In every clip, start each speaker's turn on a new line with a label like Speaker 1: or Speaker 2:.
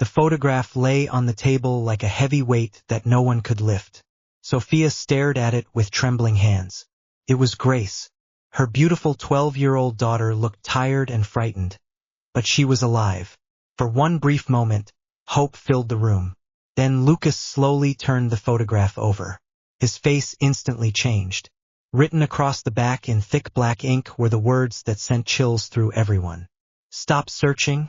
Speaker 1: The photograph lay on the table like a heavy weight that no one could lift. Sophia stared at it with trembling hands. It was Grace. Her beautiful 12-year-old daughter looked tired and frightened. But she was alive. For one brief moment, hope filled the room. Then Lucas slowly turned the photograph over. His face instantly changed. Written across the back in thick black ink were the words that sent chills through everyone. "Stop searching,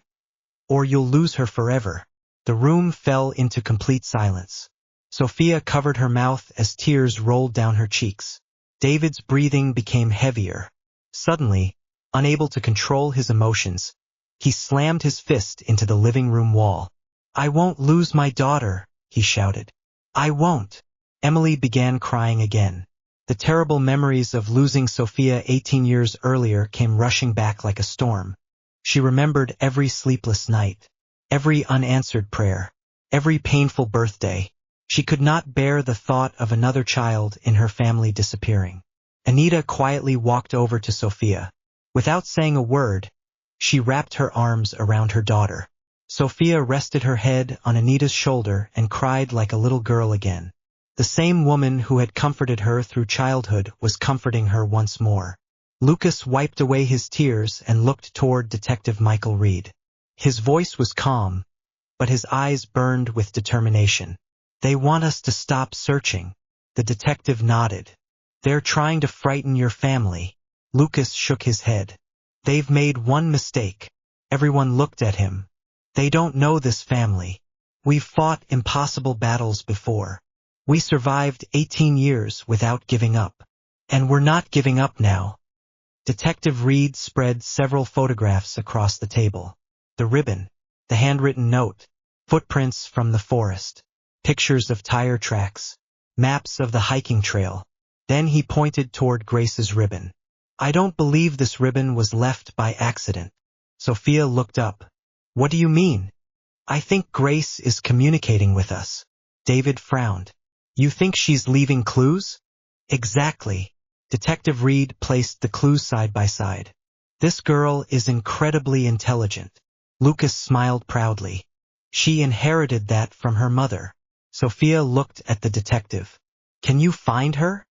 Speaker 1: or you'll lose her forever." The room fell into complete silence. Sophia covered her mouth as tears rolled down her cheeks. David's breathing became heavier. Suddenly, unable to control his emotions, he slammed his fist into the living room wall. "I won't lose my daughter," he shouted. "I won't." Emily began crying again. The terrible memories of losing Sophia 18 years earlier came rushing back like a storm. She remembered every sleepless night, every unanswered prayer, every painful birthday. She could not bear the thought of another child in her family disappearing. Anita quietly walked over to Sophia. Without saying a word, she wrapped her arms around her daughter. Sophia rested her head on Anita's shoulder and cried like a little girl again. The same woman who had comforted her through childhood was comforting her once more. Lucas wiped away his tears and looked toward Detective Michael Reed. His voice was calm, but his eyes burned with determination. "They want us to stop searching." The detective nodded. "They're trying to frighten your family." Lucas shook his head. "They've made one mistake." Everyone looked at him. "They don't know this family. We've fought impossible battles before. We survived 18 years without giving up. And we're not giving up now." Detective Reed spread several photographs across the table. The ribbon, the handwritten note, footprints from the forest, pictures of tire tracks, maps of the hiking trail. Then he pointed toward Grace's ribbon. "I don't believe this ribbon was left by accident." Sophia looked up. "What do you mean?" "I think Grace is communicating with us." David frowned. "You think she's leaving clues?" "Exactly." Detective Reed placed the clues side by side. "This girl is incredibly intelligent." Lucas smiled proudly. "She inherited that from her mother." Sophia looked at the detective. "Can you find her?"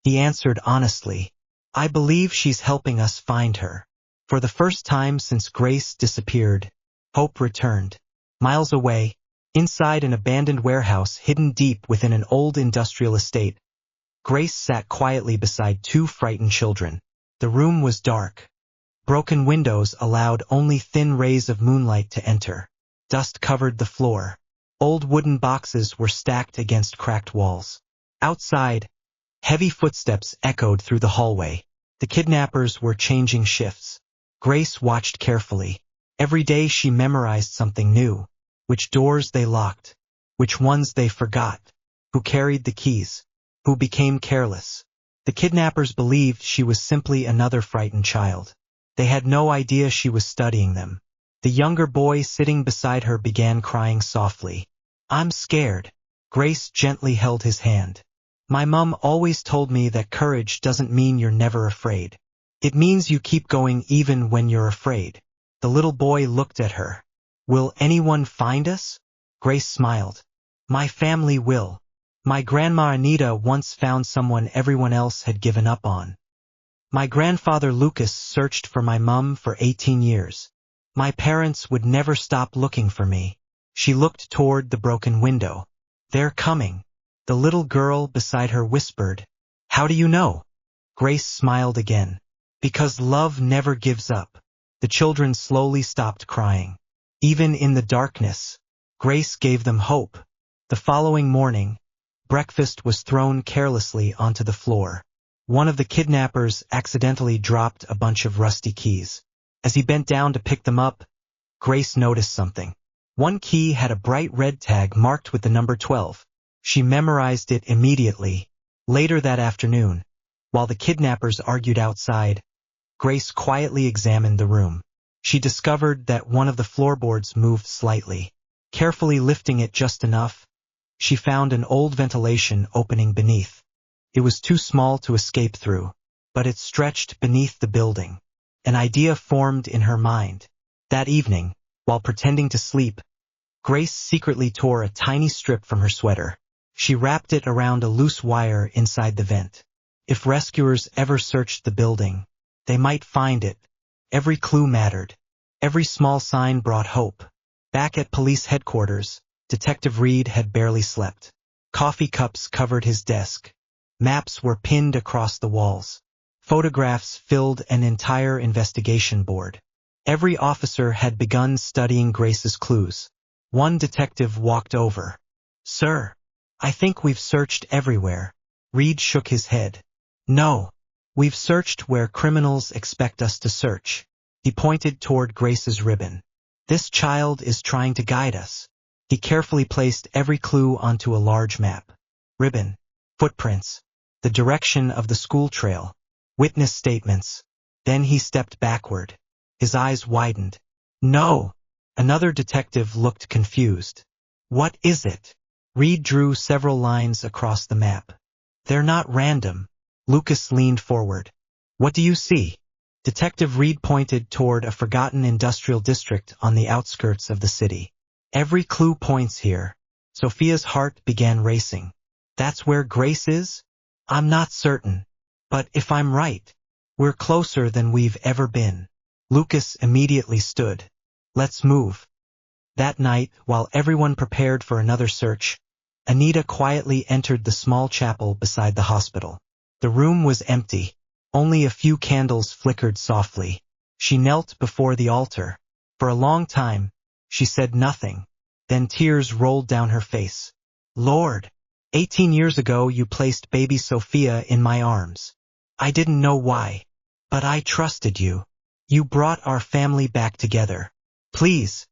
Speaker 1: He answered honestly. "I believe she's helping us find her." For the first time since Grace disappeared, hope returned. Miles away, inside an abandoned warehouse hidden deep within an old industrial estate, Grace sat quietly beside two frightened children. The room was dark. Broken windows allowed only thin rays of moonlight to enter. Dust covered the floor. Old wooden boxes were stacked against cracked walls. Outside, heavy footsteps echoed through the hallway. The kidnappers were changing shifts. Grace watched carefully. Every day she memorized something new. Which doors they locked. Which ones they forgot. Who carried the keys. Who became careless. The kidnappers believed she was simply another frightened child. They had no idea she was studying them. The younger boy sitting beside her began crying softly. "I'm scared." Grace gently held his hand. "My mom always told me that courage doesn't mean you're never afraid. It means you keep going even when you're afraid." The little boy looked at her. "Will anyone find us?" Grace smiled. "My family will. My grandma Anita once found someone everyone else had given up on. My grandfather Lucas searched for my mum for 18 years. My parents would never stop looking for me." She looked toward the broken window. "They're coming." The little girl beside her whispered. "How do you know?" Grace smiled again. "Because love never gives up." The children slowly stopped crying. Even in the darkness, Grace gave them hope. The following morning, breakfast was thrown carelessly onto the floor. One of the kidnappers accidentally dropped a bunch of rusty keys. As he bent down to pick them up, Grace noticed something. One key had a bright red tag marked with the number 12. She memorized it immediately. Later that afternoon, while the kidnappers argued outside, Grace quietly examined the room. She discovered that one of the floorboards moved slightly. Carefully lifting it just enough, she found an old ventilation opening beneath. It was too small to escape through, but it stretched beneath the building. An idea formed in her mind. That evening, while pretending to sleep, Grace secretly tore a tiny strip from her sweater. She wrapped it around a loose wire inside the vent. If rescuers ever searched the building, they might find it. Every clue mattered. Every small sign brought hope. Back at police headquarters, Detective Reed had barely slept. Coffee cups covered his desk. Maps were pinned across the walls. Photographs filled an entire investigation board. Every officer had begun studying Grace's clues. One detective walked over. "Sir, I think we've searched everywhere." Reed shook his head. "No, we've searched where criminals expect us to search." He pointed toward Grace's ribbon. "This child is trying to guide us." He carefully placed every clue onto a large map. Ribbon, footprints, the direction of the school trail, witness statements. Then he stepped backward. His eyes widened. "No!" Another detective looked confused. "What is it?" Reed drew several lines across the map. "They're not random." Lucas leaned forward. "What do you see?" Detective Reed pointed toward a forgotten industrial district on the outskirts of the city. "Every clue points here." Sophia's heart began racing. "That's where Grace is?" "I'm not certain. But if I'm right, we're closer than we've ever been." Lucas immediately stood. "Let's move." That night, while everyone prepared for another search, Anita quietly entered the small chapel beside the hospital. The room was empty. Only a few candles flickered softly. She knelt before the altar. For a long time, she said nothing. Then tears rolled down her face. "Lord, 18 years ago you placed baby Sophia in my arms. I didn't know why, but I trusted you. You brought our family back together. Please,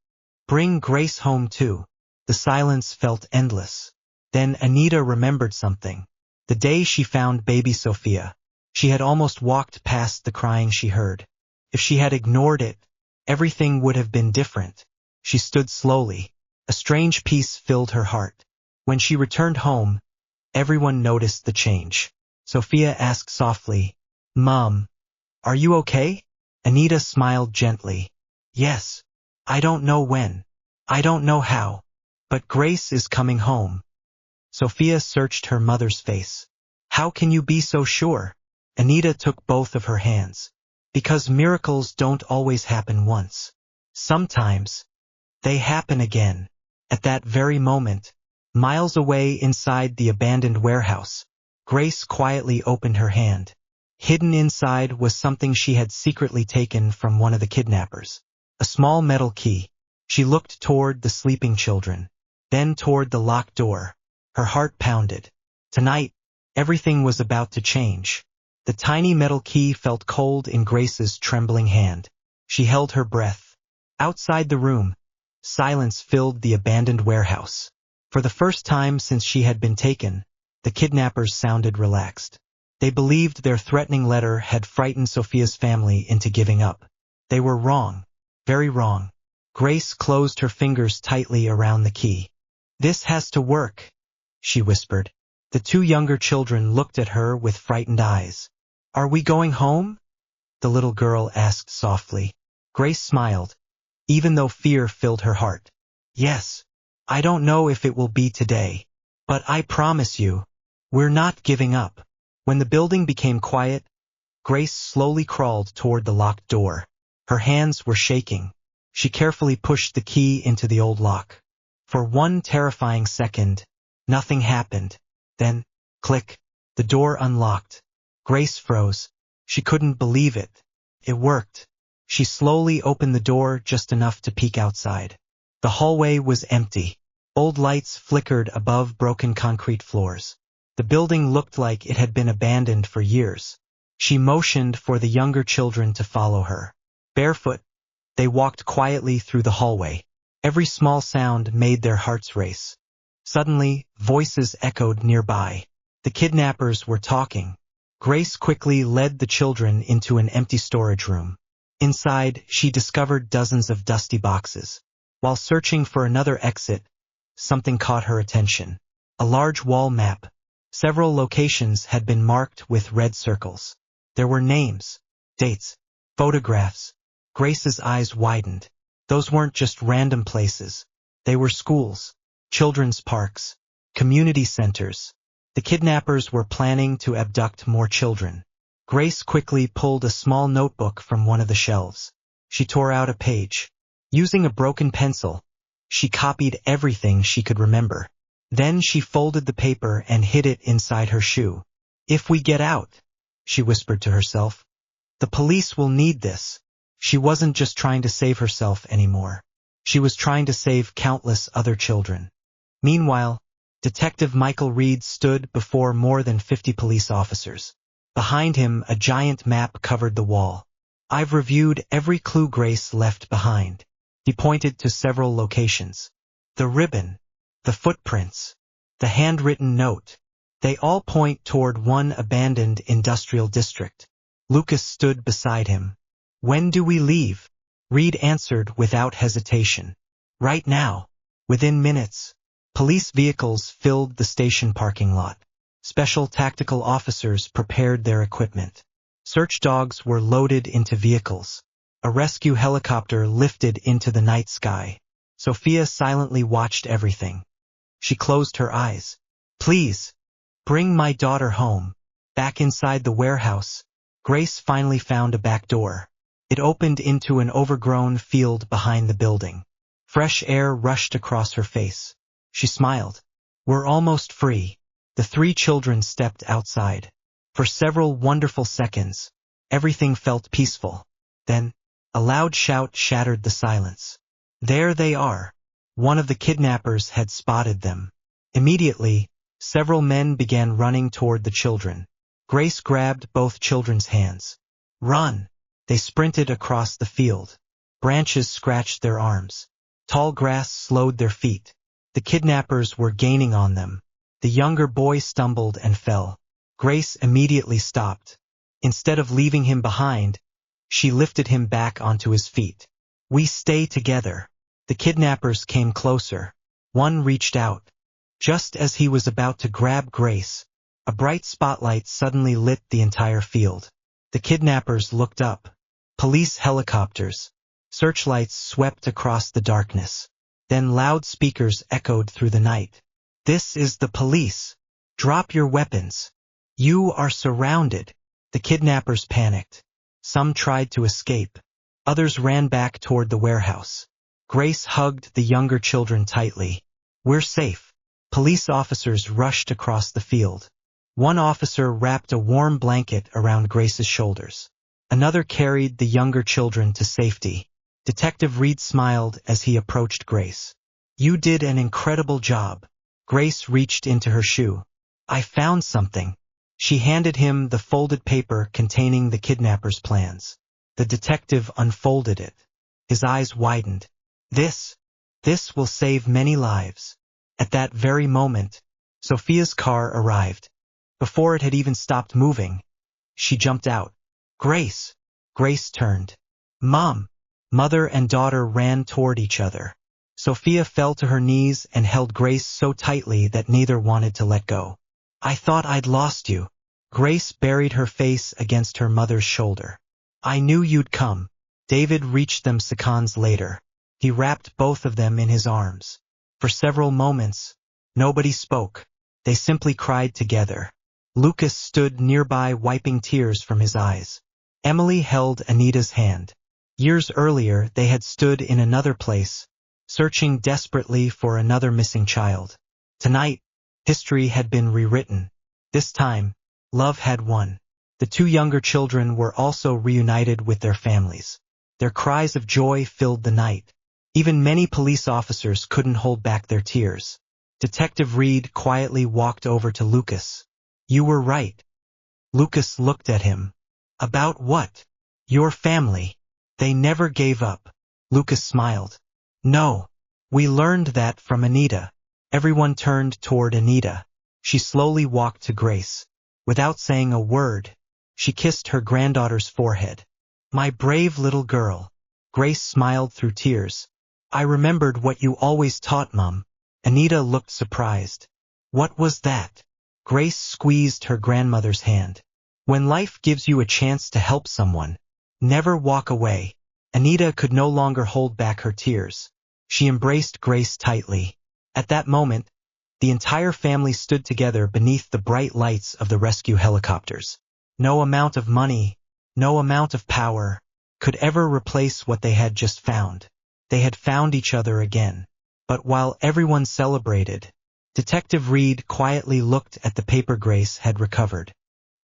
Speaker 1: bring Grace home too." The silence felt endless. Then Anita remembered something. The day she found baby Sophia, she had almost walked past the crying she heard. If she had ignored it, everything would have been different. She stood slowly. A strange peace filled her heart. When she returned home, everyone noticed the change. Sophia asked softly, "Mom, are you okay?" Anita smiled gently. "Yes. I don't know when. I don't know how. But Grace is coming home." Sophia searched her mother's face. "How can you be so sure?" Anita took both of her hands. "Because miracles don't always happen once. Sometimes, they happen again." At that very moment, miles away inside the abandoned warehouse, Grace quietly opened her hand. Hidden inside was something she had secretly taken from one of the kidnappers. A small metal key. She looked toward the sleeping children, then toward the locked door. Her heart pounded. Tonight, everything was about to change. The tiny metal key felt cold in Grace's trembling hand. She held her breath. Outside the room, silence filled the abandoned warehouse. For the first time since she had been taken, the kidnappers sounded relaxed. They believed their threatening letter had frightened Sophia's family into giving up. They were wrong. Very wrong. Grace closed her fingers tightly around the key. "This has to work," she whispered. The two younger children looked at her with frightened eyes. "Are we going home?" the little girl asked softly. Grace smiled, even though fear filled her heart. "Yes. I don't know if it will be today. But I promise you, we're not giving up." When the building became quiet, Grace slowly crawled toward the locked door. Her hands were shaking. She carefully pushed the key into the old lock. For one terrifying second, nothing happened. Then, click, the door unlocked. Grace froze. She couldn't believe it. It worked. She slowly opened the door just enough to peek outside. The hallway was empty. Old lights flickered above broken concrete floors. The building looked like it had been abandoned for years. She motioned for the younger children to follow her. Barefoot, they walked quietly through the hallway. Every small sound made their hearts race. Suddenly, voices echoed nearby. The kidnappers were talking. Grace quickly led the children into an empty storage room. Inside, she discovered dozens of dusty boxes. While searching for another exit, something caught her attention. A large wall map. Several locations had been marked with red circles. There were names, dates, photographs. Grace's eyes widened. Those weren't just random places. They were schools, children's parks, community centers. The kidnappers were planning to abduct more children. Grace quickly pulled a small notebook from one of the shelves. She tore out a page. Using a broken pencil, she copied everything she could remember. Then she folded the paper and hid it inside her shoe. "If we get out," she whispered to herself, "the police will need this." She wasn't just trying to save herself anymore. She was trying to save countless other children. Meanwhile, Detective Michael Reed stood before more than 50 police officers. Behind him, a giant map covered the wall. "I've reviewed every clue Grace left behind." He pointed to several locations. "The ribbon, the footprints, the handwritten note. They all point toward one abandoned industrial district." Lucas stood beside him. "When do we leave?" Reed answered without hesitation. "Right now." Within minutes, police vehicles filled the station parking lot. Special tactical officers prepared their equipment. Search dogs were loaded into vehicles. A rescue helicopter lifted into the night sky. Sophia silently watched everything. She closed her eyes. "Please, bring my daughter home." Back inside the warehouse, Grace finally found a back door. It opened into an overgrown field behind the building. Fresh air rushed across her face. She smiled. "We're almost free." The three children stepped outside. For several wonderful seconds, everything felt peaceful. Then, a loud shout shattered the silence. There they are. One of the kidnappers had spotted them. Immediately, several men began running toward the children. Grace grabbed both children's hands. "Run!" They sprinted across the field. Branches scratched their arms. Tall grass slowed their feet. The kidnappers were gaining on them. The younger boy stumbled and fell. Grace immediately stopped. Instead of leaving him behind, she lifted him back onto his feet. "We stay together." The kidnappers came closer. One reached out. Just as he was about to grab Grace, a bright spotlight suddenly lit the entire field. The kidnappers looked up. Police helicopters. Searchlights swept across the darkness. Then loudspeakers echoed through the night. "This is the police. Drop your weapons. You are surrounded." The kidnappers panicked. Some tried to escape. Others ran back toward the warehouse. Grace hugged the younger children tightly. "We're safe." Police officers rushed across the field. One officer wrapped a warm blanket around Grace's shoulders. Another carried the younger children to safety. Detective Reed smiled as he approached Grace. "You did an incredible job." Grace reached into her shoe. "I found something." She handed him the folded paper containing the kidnappers' plans. The detective unfolded it. His eyes widened. This will save many lives." At that very moment, Sophia's car arrived. Before it had even stopped moving, she jumped out. "Grace!" Grace turned. "Mom!" Mother and daughter ran toward each other. Sophia fell to her knees and held Grace so tightly that neither wanted to let go. "I thought I'd lost you." Grace buried her face against her mother's shoulder. "I knew you'd come." David reached them seconds later. He wrapped both of them in his arms. For several moments, nobody spoke. They simply cried together. Lucas stood nearby wiping tears from his eyes. Emily held Anita's hand. Years earlier, they had stood in another place, searching desperately for another missing child. Tonight, history had been rewritten. This time, love had won. The two younger children were also reunited with their families. Their cries of joy filled the night. Even many police officers couldn't hold back their tears. Detective Reed quietly walked over to Lucas. "You were right." Lucas looked at him. "About what?" "Your family. They never gave up." Lucas smiled. "No. We learned that from Anita." Everyone turned toward Anita. She slowly walked to Grace. Without saying a word, she kissed her granddaughter's forehead. "My brave little girl." Grace smiled through tears. "I remembered what you always taught, Mom." Anita looked surprised. "What was that?" Grace squeezed her grandmother's hand. "When life gives you a chance to help someone, never walk away." Anita could no longer hold back her tears. She embraced Grace tightly. At that moment, the entire family stood together beneath the bright lights of the rescue helicopters. No amount of money, no amount of power, could ever replace what they had just found. They had found each other again. But while everyone celebrated, Detective Reed quietly looked at the paper Grace had recovered.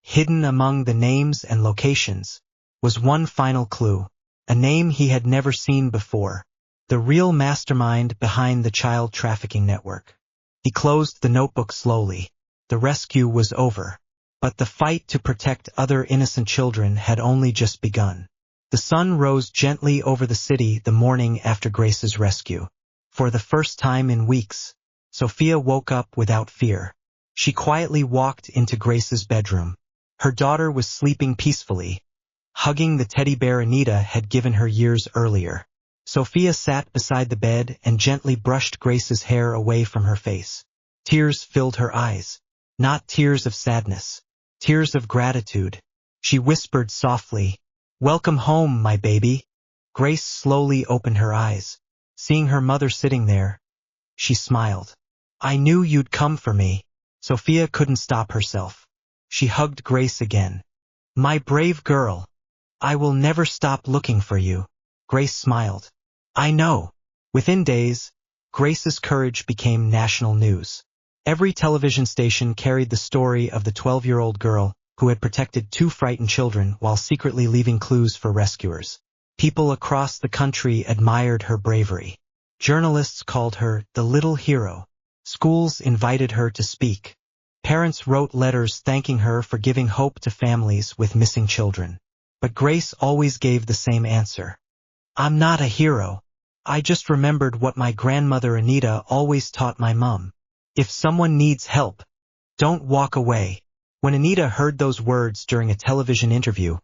Speaker 1: Hidden among the names and locations was one final clue, a name he had never seen before, the real mastermind behind the child trafficking network. He closed the notebook slowly. The rescue was over, but the fight to protect other innocent children had only just begun. The sun rose gently over the city the morning after Grace's rescue. For the first time in weeks, Sophia woke up without fear. She quietly walked into Grace's bedroom. Her daughter was sleeping peacefully, hugging the teddy bear Anita had given her years earlier. Sophia sat beside the bed and gently brushed Grace's hair away from her face. Tears filled her eyes. Not tears of sadness, tears of gratitude. She whispered softly, "Welcome home, my baby." Grace slowly opened her eyes. Seeing her mother sitting there, she smiled. "I knew you'd come for me." Sophia couldn't stop herself. She hugged Grace again. "My brave girl. I will never stop looking for you." Grace smiled. "I know." Within days, Grace's courage became national news. Every television station carried the story of the 12-year-old girl who had protected two frightened children while secretly leaving clues for rescuers. People across the country admired her bravery. Journalists called her the little hero. Schools invited her to speak. Parents wrote letters thanking her for giving hope to families with missing children. But Grace always gave the same answer. "I'm not a hero. I just remembered what my grandmother Anita always taught my mom. If someone needs help, don't walk away." When Anita heard those words during a television interview,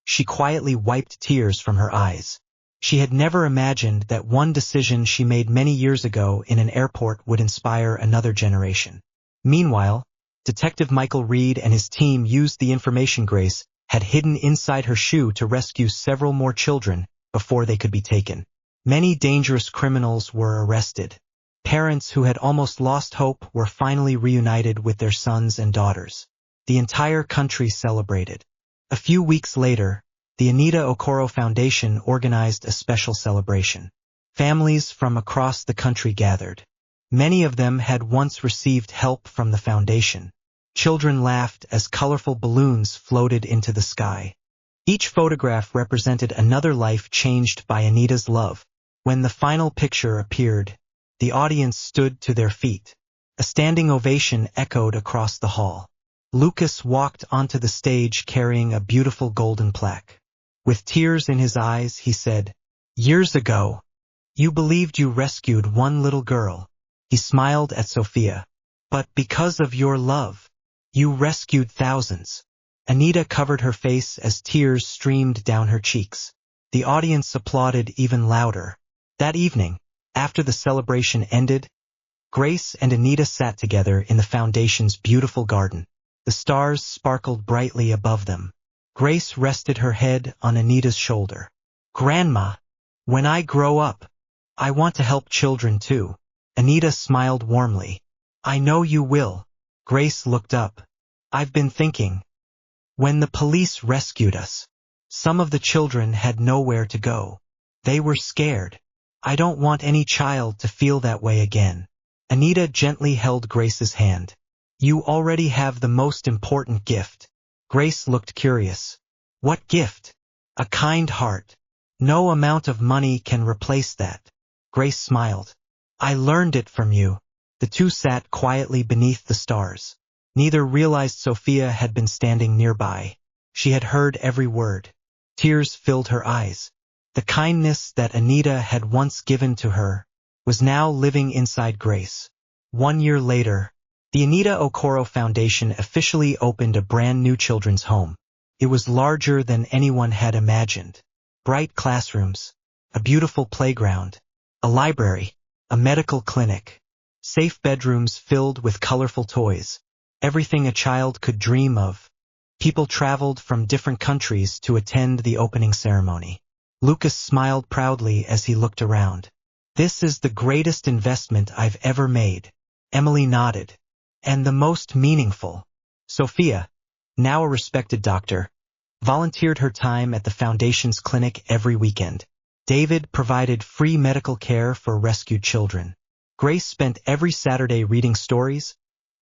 Speaker 1: she quietly wiped tears from her eyes. She had never imagined that one decision she made many years ago in an airport would inspire another generation. Meanwhile, Detective Michael Reed and his team used the information Grace had hidden inside her shoe to rescue several more children before they could be taken. Many dangerous criminals were arrested. Parents who had almost lost hope were finally reunited with their sons and daughters. The entire country celebrated. A few weeks later, the Anita Okoro Foundation organized a special celebration. Families from across the country gathered. Many of them had once received help from the foundation. Children laughed as colorful balloons floated into the sky. Each photograph represented another life changed by Anita's love. When the final picture appeared, the audience stood to their feet. A standing ovation echoed across the hall. Lucas walked onto the stage carrying a beautiful golden plaque. With tears in his eyes, he said, "Years ago, you believed you rescued one little girl." He smiled at Sophia. "But because of your love, you rescued thousands." Anita covered her face as tears streamed down her cheeks. The audience applauded even louder. That evening, after the celebration ended, Grace and Anita sat together in the foundation's beautiful garden. The stars sparkled brightly above them. Grace rested her head on Anita's shoulder. "Grandma, when I grow up, I want to help children too." Anita smiled warmly. "I know you will." Grace looked up. "I've been thinking. When the police rescued us, some of the children had nowhere to go. They were scared. I don't want any child to feel that way again." Anita gently held Grace's hand. "You already have the most important gift." Grace looked curious. "What gift?" "A kind heart. No amount of money can replace that." Grace smiled. "I learned it from you." The two sat quietly beneath the stars. Neither realized Sophia had been standing nearby. She had heard every word. Tears filled her eyes. The kindness that Anita had once given to her was now living inside Grace. 1 year later, the Anita Okoro Foundation officially opened a brand new children's home. It was larger than anyone had imagined. Bright classrooms, a beautiful playground, a library, a medical clinic, safe bedrooms filled with colorful toys, everything a child could dream of. People traveled from different countries to attend the opening ceremony. Lucas smiled proudly as he looked around. This is the greatest investment I've ever made. Emily nodded. And the most meaningful. Sophia, now a respected doctor, volunteered her time at the Foundation's clinic every weekend. David provided free medical care for rescued children. Grace spent every Saturday reading stories,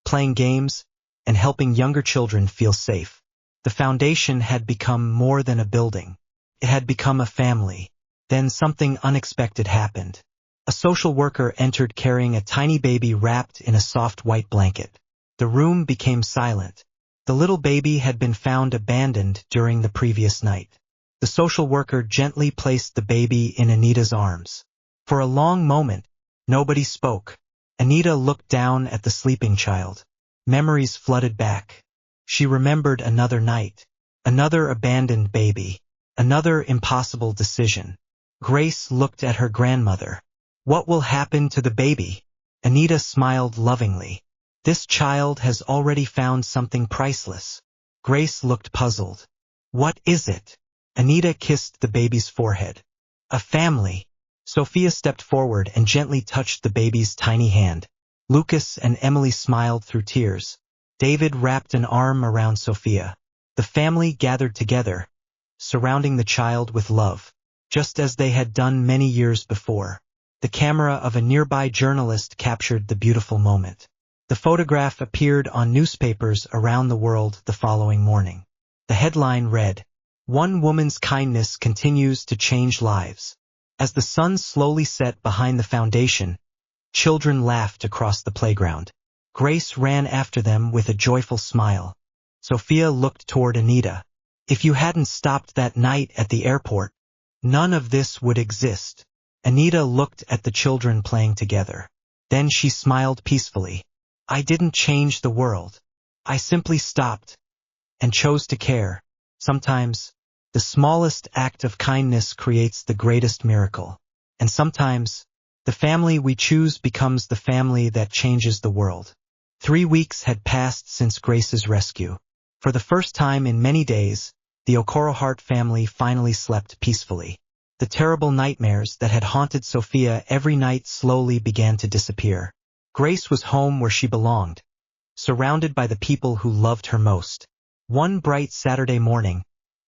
Speaker 1: playing games, and helping younger children feel safe. The Foundation had become more than a building. It had become a family. Then something unexpected happened. A social worker entered carrying a tiny baby wrapped in a soft white blanket. The room became silent. The little baby had been found abandoned during the previous night. The social worker gently placed the baby in Anita's arms. For a long moment, nobody spoke. Anita looked down at the sleeping child. Memories flooded back. She remembered another night, another abandoned baby, another impossible decision. Grace looked at her grandmother. What will happen to the baby? Anita smiled lovingly. This child has already found something priceless. Grace looked puzzled. What is it? Anita kissed the baby's forehead. A family. Sophia stepped forward and gently touched the baby's tiny hand. Lucas and Emily smiled through tears. David wrapped an arm around Sophia. The family gathered together, surrounding the child with love, just as they had done many years before. The camera of a nearby journalist captured the beautiful moment. The photograph appeared on newspapers around the world the following morning. The headline read, "One woman's kindness continues to change lives." As the sun slowly set behind the Foundation, children laughed across the playground. Grace ran after them with a joyful smile. Sophia looked toward Anita. If you hadn't stopped that night at the airport, none of this would exist. Anita looked at the children playing together. Then she smiled peacefully. I didn't change the world. I simply stopped and chose to care. Sometimes, the smallest act of kindness creates the greatest miracle. And sometimes, the family we choose becomes the family that changes the world. 3 weeks had passed since Grace's rescue. For the first time in many days, the Okoro Hart family finally slept peacefully. The terrible nightmares that had haunted Sophia every night slowly began to disappear. Grace was home where she belonged, surrounded by the people who loved her most. One bright Saturday morning,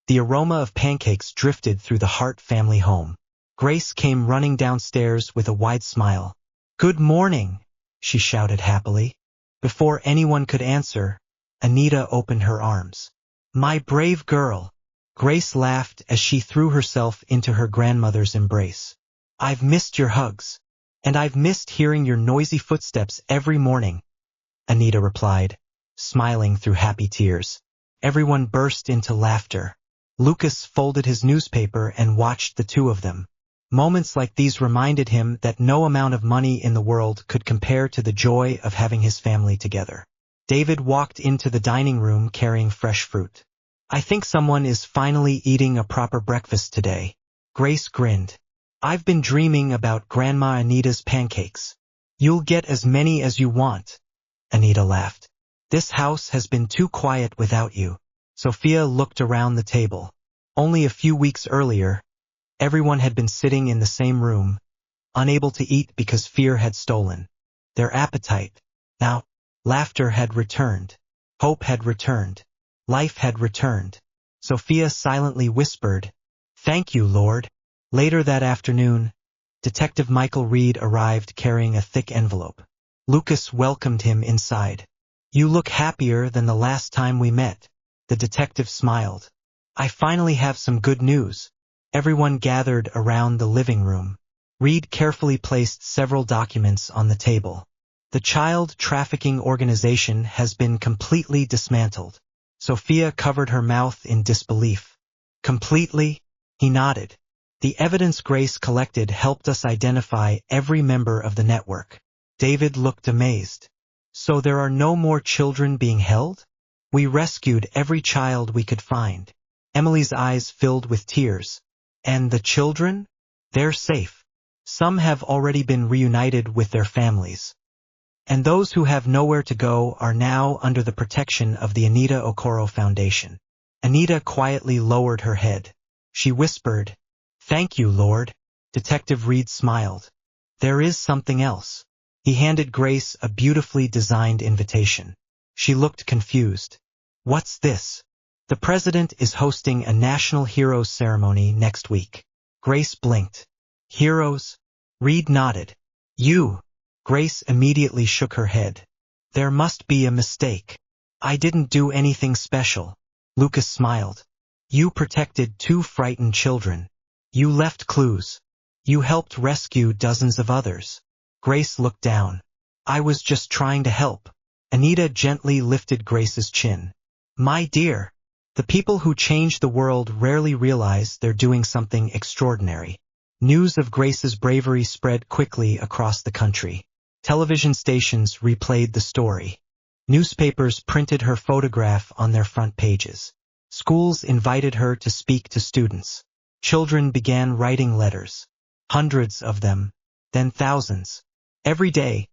Speaker 1: the aroma of pancakes drifted through the Hart family home. Grace came running downstairs with a wide smile. "Good morning," she shouted happily. Before anyone could answer, Anita opened her arms. "My brave girl." Grace laughed as she threw herself into her grandmother's embrace. "I've missed your hugs. And I've missed hearing your noisy footsteps every morning," Anita replied, smiling through happy tears. Everyone burst into laughter. Lucas folded his newspaper and watched the two of them. Moments like these reminded him that no amount of money in the world could compare to the joy of having his family together. David walked into the dining room carrying fresh fruit. "I think someone is finally eating a proper breakfast today." Grace grinned. "I've been dreaming about Grandma Anita's pancakes." "You'll get as many as you want," Anita laughed. "This house has been too quiet without you." Sophia looked around the table. Only a few weeks earlier, everyone had been sitting in the same room, unable to eat because fear had stolen their appetite. Now, laughter had returned. Hope had returned. Life had returned. Sophia silently whispered, "Thank you, Lord." Later that afternoon, Detective Michael Reed arrived carrying a thick envelope. Lucas welcomed him inside. "You look happier than the last time we met." The detective smiled. "I finally have some good news." Everyone gathered around the living room. Reed carefully placed several documents on the table. "The child trafficking organization has been completely dismantled." Sophia covered her mouth in disbelief. "Completely?" He nodded. "The evidence Grace collected helped us identify every member of the network." David looked amazed. "So there are no more children being held?" "We rescued every child we could find." Emily's eyes filled with tears. "And the children? They're safe. Some have already been reunited with their families. And those who have nowhere to go are now under the protection of the Anita Okoro Foundation." Anita quietly lowered her head. She whispered, "Thank you, Lord." Detective Reed smiled. There is something else. He handed Grace a beautifully designed invitation. She looked confused. What's this? The president is hosting a National Heroes ceremony next week. Grace blinked. Heroes? Reed nodded. You? Grace immediately shook her head. There must be a mistake. I didn't do anything special. Lucas smiled. You protected 2 frightened children. You left clues. You helped rescue dozens of others. Grace looked down. I was just trying to help. Anita gently lifted Grace's chin. My dear, the people who change the world rarely realize they're doing something extraordinary. News of Grace's bravery spread quickly across the country. Television stations replayed the story. Newspapers printed her photograph on their front pages. Schools invited her to speak to students. Children began writing letters. Hundreds of them, then thousands. Every day,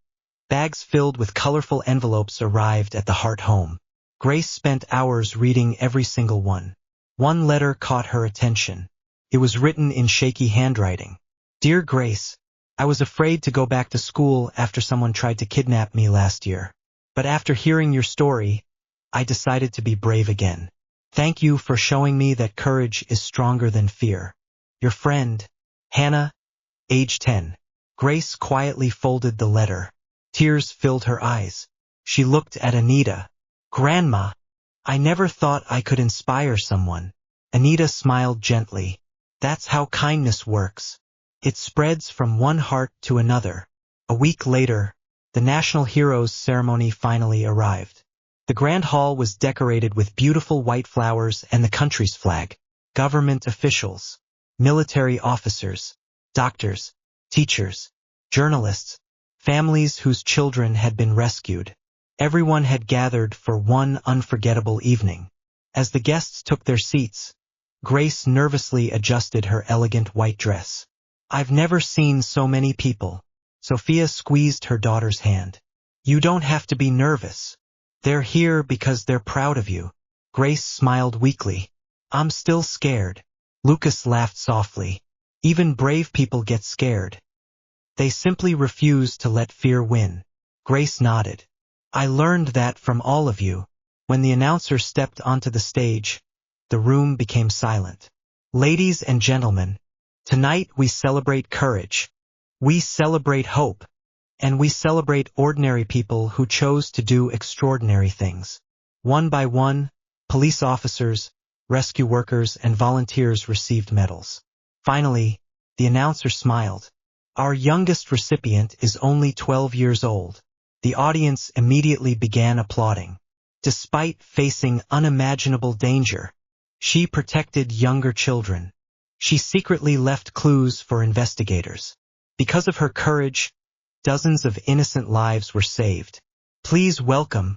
Speaker 1: bags filled with colorful envelopes arrived at the Hart home. Grace spent hours reading every single one. One letter caught her attention. It was written in shaky handwriting. Dear Grace, I was afraid to go back to school after someone tried to kidnap me last year. But after hearing your story, I decided to be brave again. Thank you for showing me that courage is stronger than fear. Your friend, Hannah, age 10. Grace quietly folded the letter. Tears filled her eyes. She looked at Anita. Grandma, I never thought I could inspire someone. Anita smiled gently. That's how kindness works. It spreads from one heart to another. A week later, the National Heroes ceremony finally arrived. The Grand Hall was decorated with beautiful white flowers and the country's flag. Government officials, military officers, doctors, teachers, journalists, families whose children had been rescued. Everyone had gathered for one unforgettable evening. As the guests took their seats, Grace nervously adjusted her elegant white dress. I've never seen so many people. Sophia squeezed her daughter's hand. You don't have to be nervous. They're here because they're proud of you. Grace smiled weakly. I'm still scared. Lucas laughed softly. Even brave people get scared. They simply refuse to let fear win. Grace nodded. I learned that from all of you. When the announcer stepped onto the stage, the room became silent. Ladies and gentlemen, tonight we celebrate courage. We celebrate hope. And we celebrate ordinary people who chose to do extraordinary things. One by one, police officers, rescue workers, and volunteers received medals. Finally, the announcer smiled. Our youngest recipient is only 12 years old. The audience immediately began applauding. Despite facing unimaginable danger, she protected younger children. She secretly left clues for investigators. Because of her courage, dozens of innocent lives were saved. Please welcome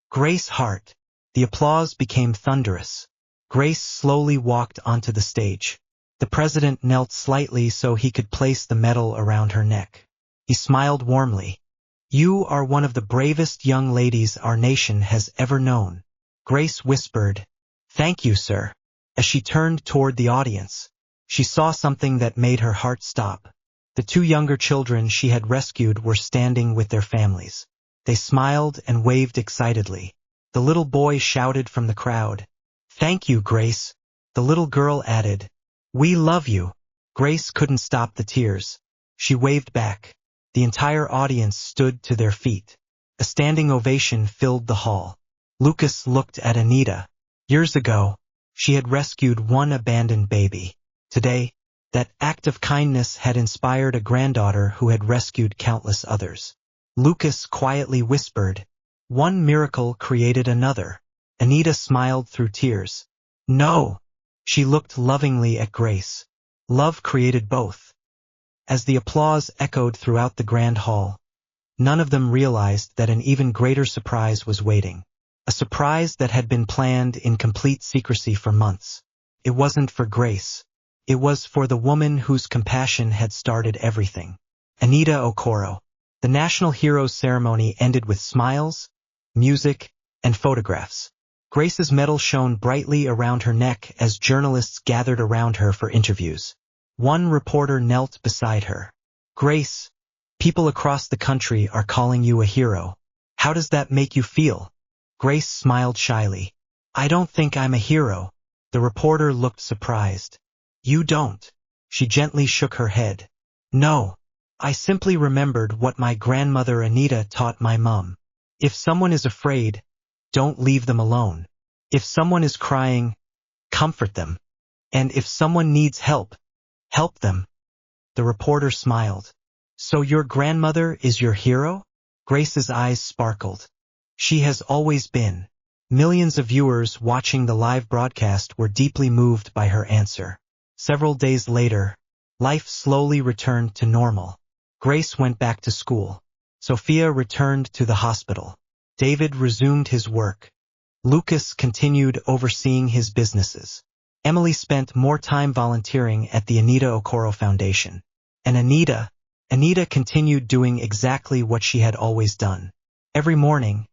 Speaker 1: Grace Hart. The applause became thunderous. Grace slowly walked onto the stage. The president knelt slightly so he could place the medal around her neck. He smiled warmly. You are one of the bravest young ladies our nation has ever known. Grace whispered, Thank you, sir. As she turned toward the audience, she saw something that made her heart stop. The 2 younger children she had rescued were standing with their families. They smiled and waved excitedly. The little boy shouted from the crowd, Thank you, Grace. The little girl added, We love you. Grace couldn't stop the tears. She waved back. The entire audience stood to their feet. A standing ovation filled the hall. Lucas looked at Anita. Years ago, she had rescued one abandoned baby. Today, that act of kindness had inspired a granddaughter who had rescued countless others. Lucas quietly whispered, One miracle created another. Anita smiled through tears. No. She looked lovingly at Grace. Love created both. As the applause echoed throughout the grand hall, none of them realized that an even greater surprise was waiting. A surprise that had been planned in complete secrecy for months. It wasn't for Grace. It was for the woman whose compassion had started everything. Anita Okoro. The National Heroes ceremony ended with smiles, music, and photographs. Grace's medal shone brightly around her neck as journalists gathered around her for interviews. One reporter knelt beside her. Grace, People across the country are calling you a hero. How does that make you feel? Grace smiled shyly. I don't think I'm a hero. The reporter looked surprised. You don't. She gently shook her head. No. I simply remembered what my grandmother Anita taught my mum. If someone is afraid, don't leave them alone. If someone is crying, comfort them. And if someone needs help, help them. The reporter smiled. So your grandmother is your hero? Grace's eyes sparkled. She has always been. Millions of viewers watching the live broadcast were deeply moved by her answer. Several days later, life slowly returned to normal. Grace went back to school. Sophia returned to the hospital. David resumed his work. Lucas continued overseeing his businesses. Emily spent more time volunteering at the Anita Okoro Foundation. And Anita continued doing exactly what she had always done. Every morning,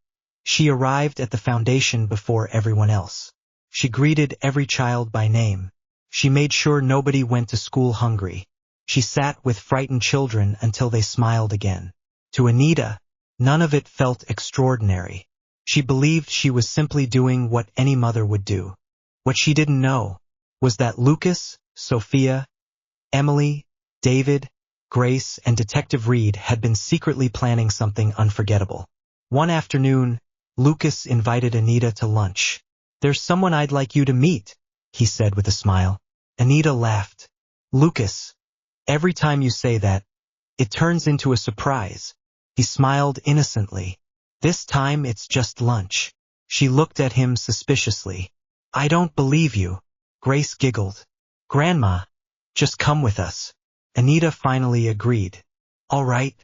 Speaker 1: she arrived at the foundation before everyone else. She greeted every child by name. She made sure nobody went to school hungry. She sat with frightened children until they smiled again. To Anita, none of it felt extraordinary. She believed she was simply doing what any mother would do. What she didn't know was that Lucas, Sophia, Emily, David, Grace, and Detective Reed had been secretly planning something unforgettable. One afternoon, Lucas invited Anita to lunch. There's someone I'd like you to meet, he said with a smile. Anita laughed. Lucas, every time you say that, it turns into a surprise. He smiled innocently. This time it's just lunch. She looked at him suspiciously. I don't believe you. Grace giggled. Grandma, just come with us. Anita finally agreed. All right,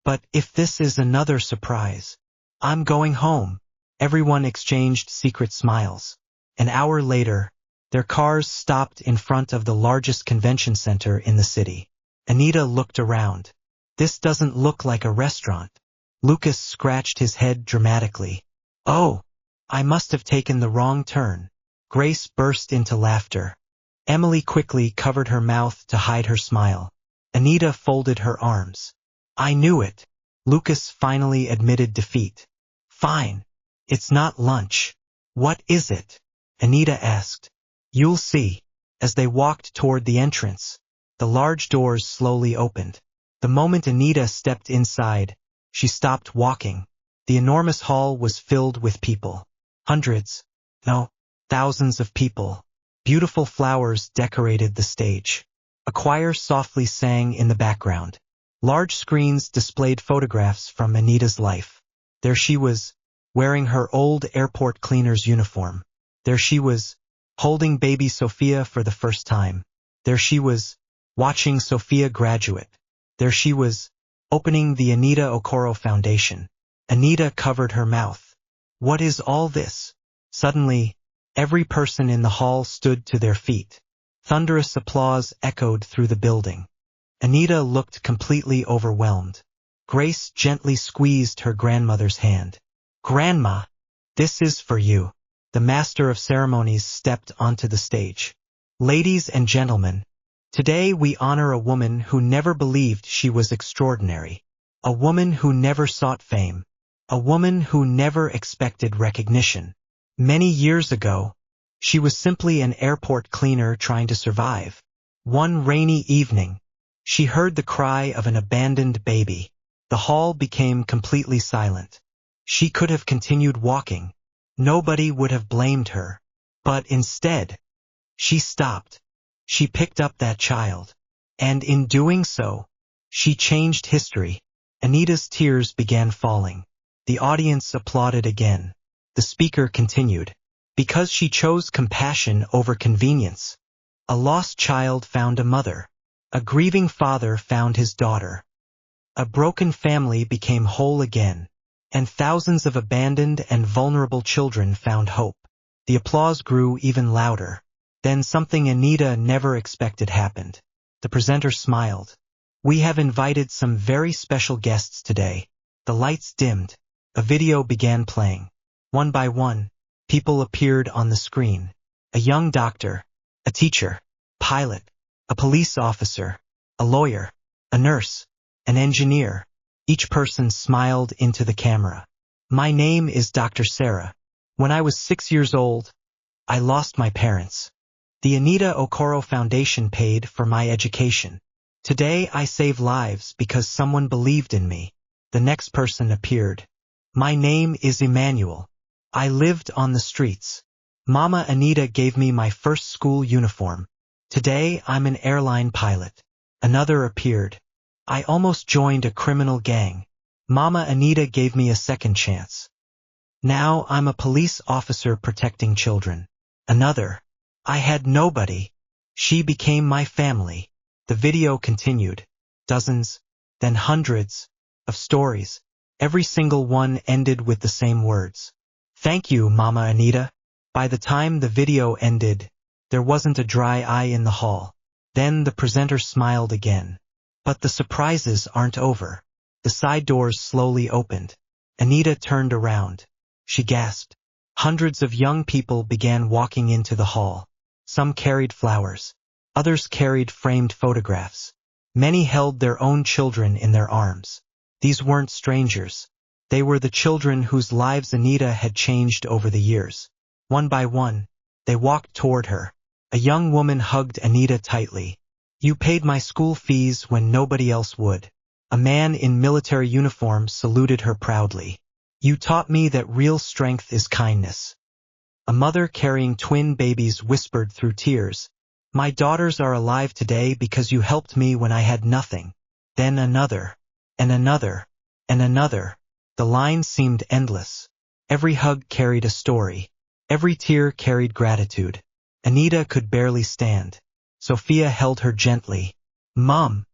Speaker 1: but if this is another surprise, I'm going home. Everyone exchanged secret smiles. An hour later, their cars stopped in front of the largest convention center in the city. Anita looked around. This doesn't look like a restaurant. Lucas scratched his head dramatically. Oh, I must have taken the wrong turn. Grace burst into laughter. Emily quickly covered her mouth to hide her smile. Anita folded her arms. I knew it. Lucas finally admitted defeat. Fine. It's not lunch. What is it? Anita asked. You'll see. As they walked toward the entrance, the large doors slowly opened. The moment Anita stepped inside, she stopped walking. The enormous hall was filled with people. Hundreds, no, thousands of people. Beautiful flowers decorated the stage. A choir softly sang in the background. Large screens displayed photographs from Anita's life. There she was, wearing her old airport cleaner's uniform. There she was, holding baby Sophia for the first time. There she was, watching Sophia graduate. There she was, opening the Anita Okoro Foundation. Anita covered her mouth. What is all this? Suddenly, every person in the hall stood to their feet. Thunderous applause echoed through the building. Anita looked completely overwhelmed. Grace gently squeezed her grandmother's hand. Grandma, this is for you. The master of ceremonies stepped onto the stage. Ladies and gentlemen, today we honor a woman who never believed she was extraordinary. A woman who never sought fame. A woman who never expected recognition. Many years ago, she was simply an airport cleaner trying to survive. One rainy evening, she heard the cry of an abandoned baby. The hall became completely silent. She could have continued walking. Nobody would have blamed her. But instead, she stopped. She picked up that child. And in doing so, she changed history. Anita's tears began falling. The audience applauded again. The speaker continued. Because she chose compassion over convenience. A lost child found a mother. A grieving father found his daughter. A broken family became whole again. And thousands of abandoned and vulnerable children found hope. The applause grew even louder. Then something Anita never expected happened. The presenter smiled. We have invited some very special guests today. The lights dimmed. A video began playing. One by one, people appeared on the screen. A young doctor, a teacher, pilot, a police officer, a lawyer, a nurse, an engineer. Each person smiled into the camera. My name is Dr. Sarah. When I was 6 years old, I lost my parents. The Anita Okoro Foundation paid for my education. Today I save lives because someone believed in me. The next person appeared. My name is Emmanuel. I lived on the streets. Mama Anita gave me my first school uniform. Today I'm an airline pilot. Another appeared. I almost joined a criminal gang. Mama Anita gave me a second chance. Now I'm a police officer protecting children. Another. I had nobody. She became my family. The video continued. Dozens, then hundreds, of stories. Every single one ended with the same words. Thank you, Mama Anita. By the time the video ended, there wasn't a dry eye in the hall. Then the presenter smiled again. But the surprises aren't over. The side doors slowly opened. Anita turned around. She gasped. Hundreds of young people began walking into the hall. Some carried flowers. Others carried framed photographs. Many held their own children in their arms. These weren't strangers. They were the children whose lives Anita had changed over the years. One by one, they walked toward her. A young woman hugged Anita tightly. You paid my school fees when nobody else would. A man in military uniform saluted her proudly. You taught me that real strength is kindness. A mother carrying twin babies whispered through tears. My daughters are alive today because you helped me when I had nothing. Then another, and another, and another. The line seemed endless. Every hug carried a story. Every tear carried gratitude. Anita could barely stand. Sophia held her gently. Mom,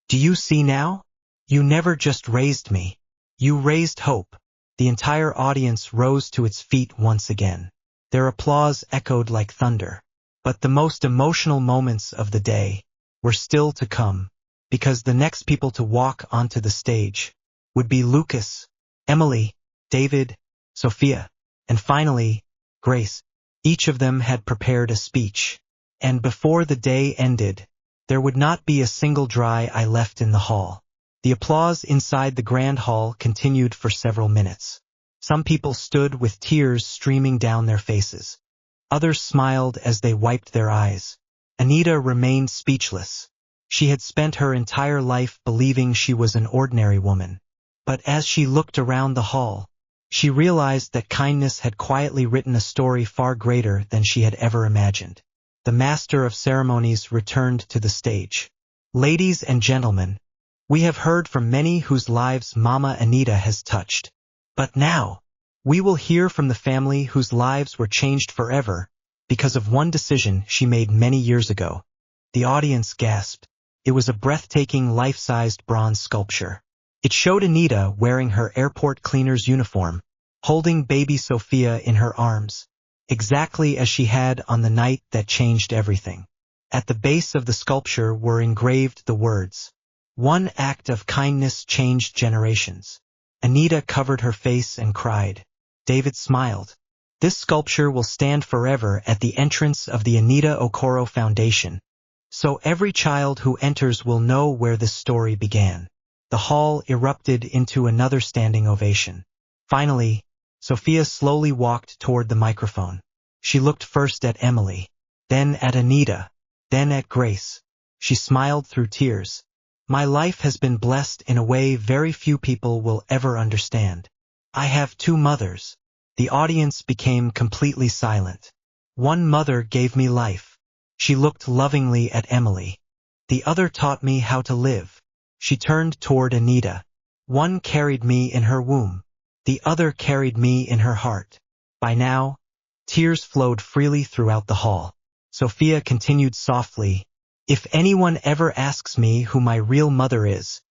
Speaker 1: do you see now? You never just raised me. You raised hope. The entire audience rose to its feet once again. Their applause echoed like thunder. But the most emotional moments of the day were still to come, because the next people to walk onto the stage would be Lucas, Emily, David, Sophia, and finally, Grace. Each of them had prepared a speech. And before the day ended, there would not be a single dry eye left in the hall. The applause inside the grand hall continued for several minutes. Some people stood with tears streaming down their faces. Others smiled as they wiped their eyes. Anita remained speechless. She had spent her entire life believing she was an ordinary woman. But as she looked around the hall, she realized that kindness had quietly written a story far greater than she had ever imagined. The master of ceremonies returned to the stage. Ladies and gentlemen, we have heard from many whose lives Mama Anita has touched. But now, we will hear from the family whose lives were changed forever because of one decision she made many years ago. The audience gasped. It was a breathtaking life-sized bronze sculpture. It showed Anita wearing her airport cleaner's uniform, holding baby Sophia in her arms, exactly as she had on the night that changed everything. At the base of the sculpture were engraved the words, "One act of kindness changed generations." Anita covered her face and cried. David smiled. This sculpture will stand forever at the entrance of the Anita Okoro Foundation, so every child who enters will know where this story began. The hall erupted into another standing ovation. Finally, Sophia slowly walked toward the microphone. She looked first at Emily, then at Anita, then at Grace. She smiled through tears. My life has been blessed in a way very few people will ever understand. I have two mothers. The audience became completely silent. One mother gave me life. She looked lovingly at Emily. The other taught me how to live. She turned toward Anita. One carried me in her womb. The other carried me in her heart. By now, tears flowed freely throughout the hall. Sophia continued softly, If anyone ever asks me who my real mother is,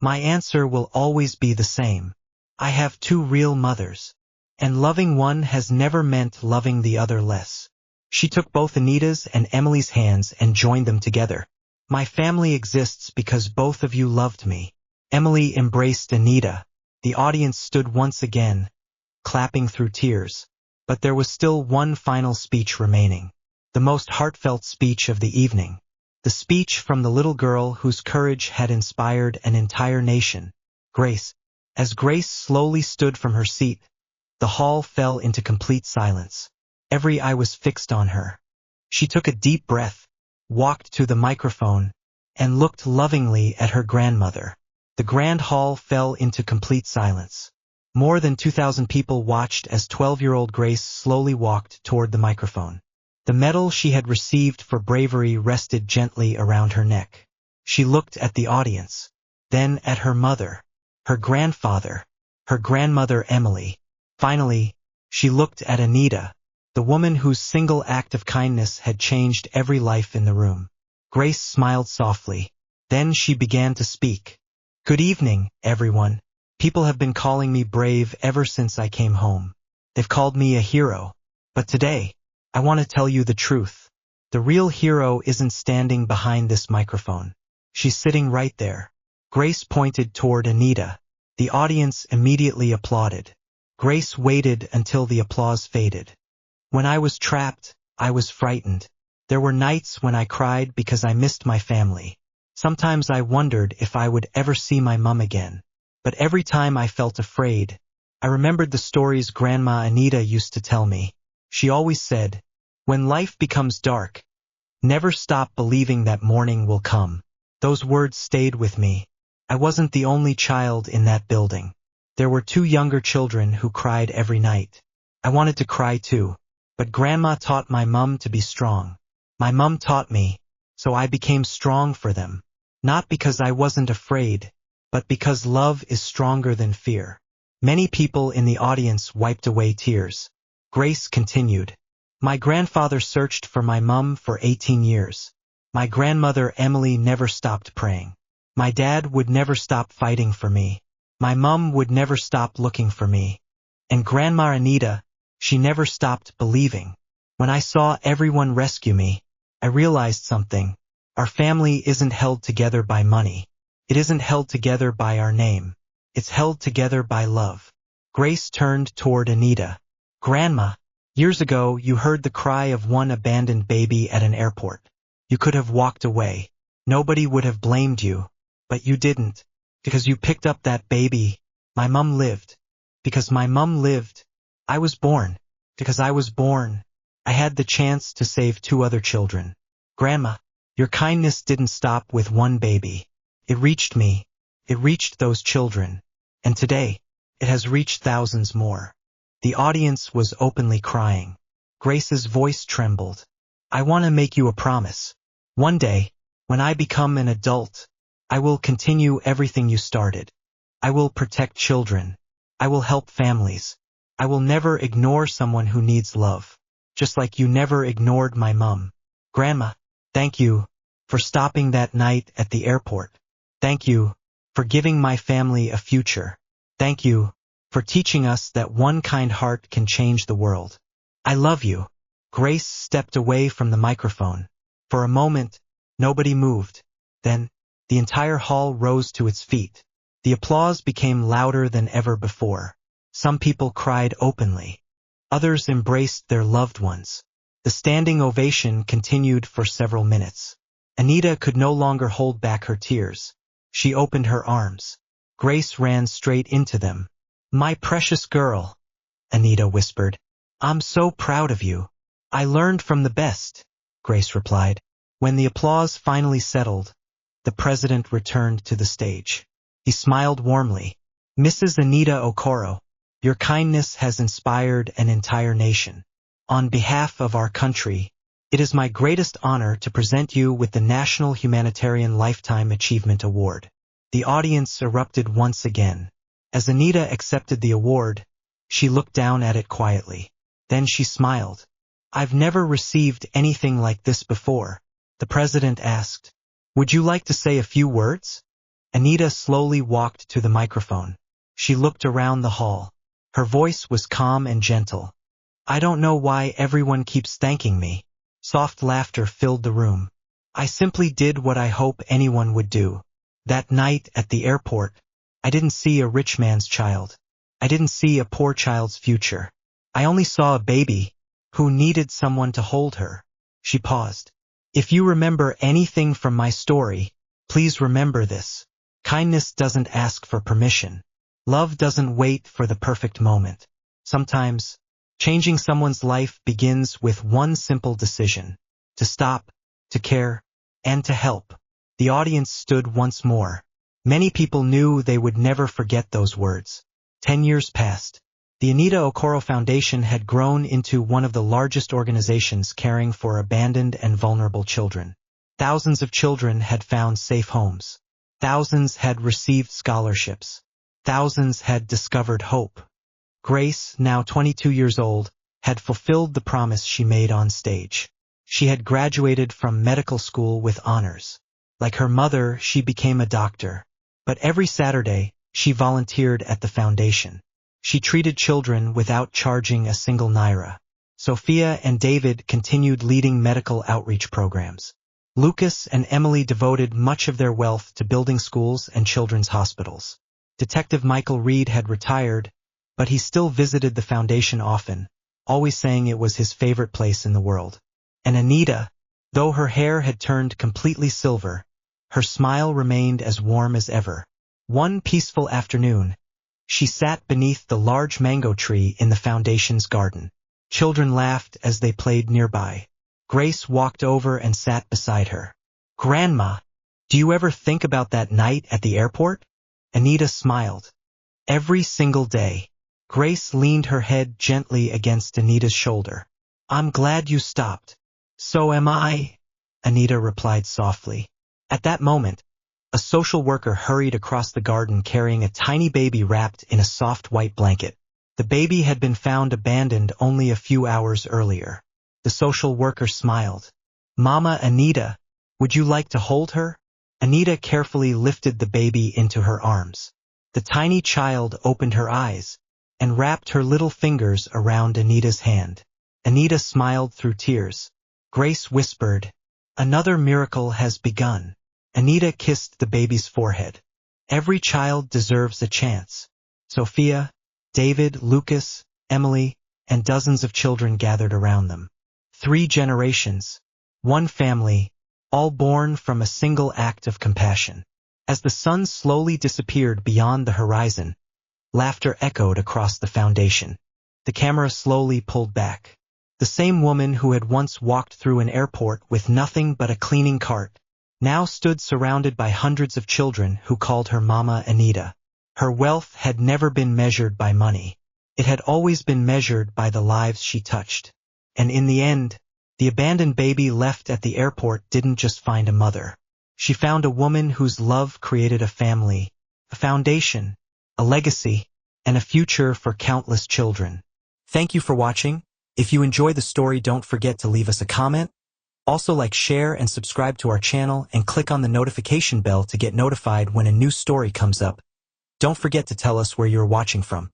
Speaker 1: my answer will always be the same. I have two real mothers, and loving one has never meant loving the other less. She took both Anita's and Emily's hands and joined them together. My family exists because both of you loved me. Emily embraced Anita. The audience stood once again, clapping through tears. But there was still one final speech remaining. The most heartfelt speech of the evening. The speech from the little girl whose courage had inspired an entire nation. Grace. As Grace slowly stood from her seat, the hall fell into complete silence. Every eye was fixed on her. She took a deep breath, walked to the microphone, and looked lovingly at her grandmother. The grand hall fell into complete silence. More than 2,000 people watched as 12-year-old Grace slowly walked toward the microphone. The medal she had received for bravery rested gently around her neck. She looked at the audience, then at her mother, her grandfather, her grandmother Emily. Finally, she looked at Anita, the woman whose single act of kindness had changed every life in the room. Grace smiled softly. Then she began to speak. "Good evening, everyone. People have been calling me brave ever since I came home. They've called me a hero. But today, I want to tell you the truth. The real hero isn't standing behind this microphone. She's sitting right there." Grace pointed toward Anita. The audience immediately applauded. Grace waited until the applause faded. "When I was trapped, I was frightened. There were nights when I cried because I missed my family. Sometimes I wondered if I would ever see my mom again. But every time I felt afraid, I remembered the stories Grandma Anita used to tell me. She always said, 'When life becomes dark, never stop believing that morning will come.' Those words stayed with me. I wasn't the only child in that building. There were 2 younger children who cried every night. I wanted to cry too, but Grandma taught my mom to be strong. My mom taught me, so I became strong for them. Not because I wasn't afraid, but because love is stronger than fear." Many people in the audience wiped away tears. Grace continued. "My grandfather searched for my mom for 18 years. My grandmother Emily never stopped praying. My dad would never stop fighting for me. My mom would never stop looking for me. And Grandma Anita, she never stopped believing. When I saw everyone rescue me, I realized something. Our family isn't held together by money. It isn't held together by our name. It's held together by love." Grace turned toward Anita. "Grandma, years ago you heard the cry of one abandoned baby at an airport. You could have walked away. Nobody would have blamed you. But you didn't. Because you picked up that baby. My mom lived. Because my mom lived, I was born. Because I was born, I had the chance to save 2 other children. Grandma, your kindness didn't stop with one baby. It reached me. It reached those children. And today, it has reached thousands more." The audience was openly crying. Grace's voice trembled. "I want to make you a promise. One day, when I become an adult, I will continue everything you started. I will protect children. I will help families. I will never ignore someone who needs love. Just like you never ignored my mom. Grandma, thank you for stopping that night at the airport. Thank you for giving my family a future. Thank you for teaching us that one kind heart can change the world. I love you." Grace stepped away from the microphone. For a moment, nobody moved. Then, the entire hall rose to its feet. The applause became louder than ever before. Some people cried openly. Others embraced their loved ones. The standing ovation continued for several minutes. Anita could no longer hold back her tears. She opened her arms. Grace ran straight into them. "My precious girl," Anita whispered. "I'm so proud of you." "I learned from the best," Grace replied. When the applause finally settled, the president returned to the stage. He smiled warmly. "Mrs. Anita Okoro, your kindness has inspired an entire nation. On behalf of our country, it is my greatest honor to present you with the National Humanitarian Lifetime Achievement Award." The audience erupted once again. As Anita accepted the award, she looked down at it quietly. Then she smiled. "I've never received anything like this before," the president asked. "Would you like to say a few words?" Anita slowly walked to the microphone. She looked around the hall. Her voice was calm and gentle. "I don't know why everyone keeps thanking me." Soft laughter filled the room. "I simply did what I hope anyone would do. That night at the airport, I didn't see a rich man's child. I didn't see a poor child's future. I only saw a baby who needed someone to hold her." She paused. "If you remember anything from my story, please remember this. Kindness doesn't ask for permission. Love doesn't wait for the perfect moment. Sometimes, changing someone's life begins with one simple decision: to stop, to care, and to help. The audience stood once more. Many people knew they would never forget those words. 10 years passed. The Anita Okoro Foundation had grown into one of the largest organizations caring for abandoned and vulnerable children. Thousands of children had found safe homes. Thousands had received scholarships. Thousands had discovered hope. Grace, now 22 years old, had fulfilled the promise she made on stage. She had graduated from medical school with honors. Like her mother, she became a doctor. But every Saturday, she volunteered at the foundation. She treated children without charging a single naira. Sophia and David continued leading medical outreach programs. Lucas and Emily devoted much of their wealth to building schools and children's hospitals. Detective Michael Reed had retired, but he still visited the foundation often, always saying it was his favorite place in the world. And Anita, though her hair had turned completely silver, her smile remained as warm as ever. One peaceful afternoon, she sat beneath the large mango tree in the foundation's garden. Children laughed as they played nearby. Grace walked over and sat beside her. "Grandma, do you ever think about that night at the airport?" Anita smiled. "Every single day." Grace leaned her head gently against Anita's shoulder. "I'm glad you stopped." "So am I," Anita replied softly. At that moment, a social worker hurried across the garden carrying a tiny baby wrapped in a soft white blanket. The baby had been found abandoned only a few hours earlier. The social worker smiled. "Mama Anita, would you like to hold her?" Anita carefully lifted the baby into her arms. The tiny child opened her eyes and wrapped her little fingers around Anita's hand. Anita smiled through tears. Grace whispered, "Another miracle has begun." Anita kissed the baby's forehead. "Every child deserves a chance." Sophia, David, Lucas, Emily, and dozens of children gathered around them. 3 generations, one family, all born from a single act of compassion. As the sun slowly disappeared beyond the horizon, laughter echoed across the foundation. The camera slowly pulled back. The same woman who had once walked through an airport with nothing but a cleaning cart now stood surrounded by hundreds of children who called her Mama Anita. Her wealth had never been measured by money. It had always been measured by the lives she touched. And in the end, the abandoned baby left at the airport didn't just find a mother. She found a woman whose love created a family, a foundation, a legacy, and a future for countless children. Thank you for watching. If you enjoy the story, don't forget to leave us a comment. Also like, share, and subscribe to our channel, and click on the notification bell to get notified when a new story comes up. Don't forget to tell us where you're watching from.